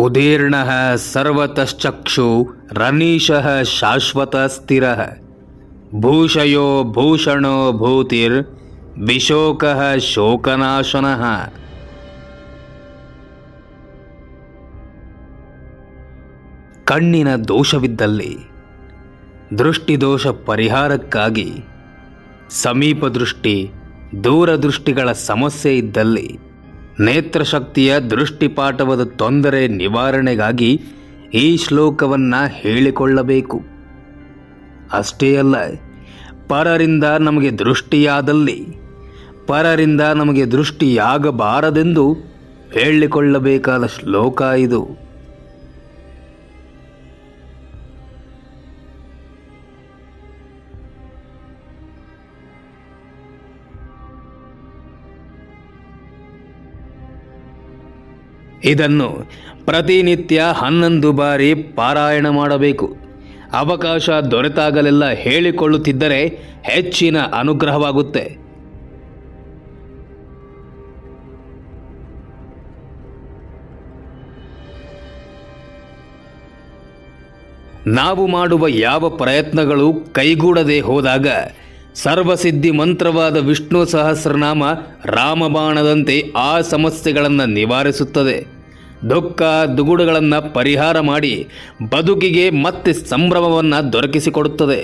ಉದೀರ್ಣಃ ಸರ್ವತಶ್ಚಕ್ಷು ರನೀಶಃ ಶಾಶ್ವತ ಸ್ಥಿರಃ ಭೂಷಯೋ ಭೂಷಣೋ ಭೂತಿರ್ ವಿಶೋಕಃ ಶೋಕನಾಶನಃ. ಕಣ್ಣಿನ ದೋಷವಿದ್ದಲ್ಲಿ ದೃಷ್ಟಿದೋಷ ಪರಿಹಾರಕ್ಕಾಗಿ ಸಮೀಪ ದೃಷ್ಟಿ ದೂರದೃಷ್ಟಿಗಳ ಸಮಸ್ಯೆ ಇದ್ದಲ್ಲಿ ನೇತ್ರಶಕ್ತಿಯ ದೃಷ್ಟಿಪಾಠವಾದ ತೊಂದರೆ ನಿವಾರಣೆಗಾಗಿ ಈ ಶ್ಲೋಕವನ್ನು ಹೇಳಿಕೊಳ್ಳಬೇಕು. ಅಷ್ಟೇ ಅಲ್ಲ, ಪರರಿಂದ ನಮಗೆ ದೃಷ್ಟಿಯಾದಲ್ಲಿ ಪರರಿಂದ ನಮಗೆ ದೃಷ್ಟಿಯಾಗಬಾರದೆಂದು ಹೇಳಿಕೊಳ್ಳಬೇಕಾದ ಶ್ಲೋಕ ಇದು. ಇದನ್ನು ಪ್ರತಿನಿತ್ಯ 11 ಬಾರಿ ಪಾರಾಯಣ ಮಾಡಬೇಕು. ಅವಕಾಶ ದೊರೆತಾಗಲೆಲ್ಲ ಹೇಳಿಕೊಳ್ಳುತ್ತಿದ್ದರೆ ಹೆಚ್ಚಿನ ಅನುಗ್ರಹವಾಗುತ್ತೆ. ನಾವು ಮಾಡುವ ಯಾವ ಪ್ರಯತ್ನಗಳು ಕೈಗೂಡದೆ ಹೋದಾಗ ಸರ್ವಸಿದ್ಧಿ ಮಂತ್ರವಾದ ವಿಷ್ಣು ಸಹಸ್ರನಾಮ ರಾಮಬಾಣದಂತೆ ಆ ಸಮಸ್ಯೆಗಳನ್ನು ನಿವಾರಿಸುತ್ತದೆ. ದುಃಖ ದುಗುಡಗಳನ್ನು ಪರಿಹಾರ ಮಾಡಿ ಬದುಕಿಗೆ ಮತ್ತೆ ಸಂಭ್ರಮವನ್ನು ದೊರಕಿಸಿಕೊಡುತ್ತದೆ.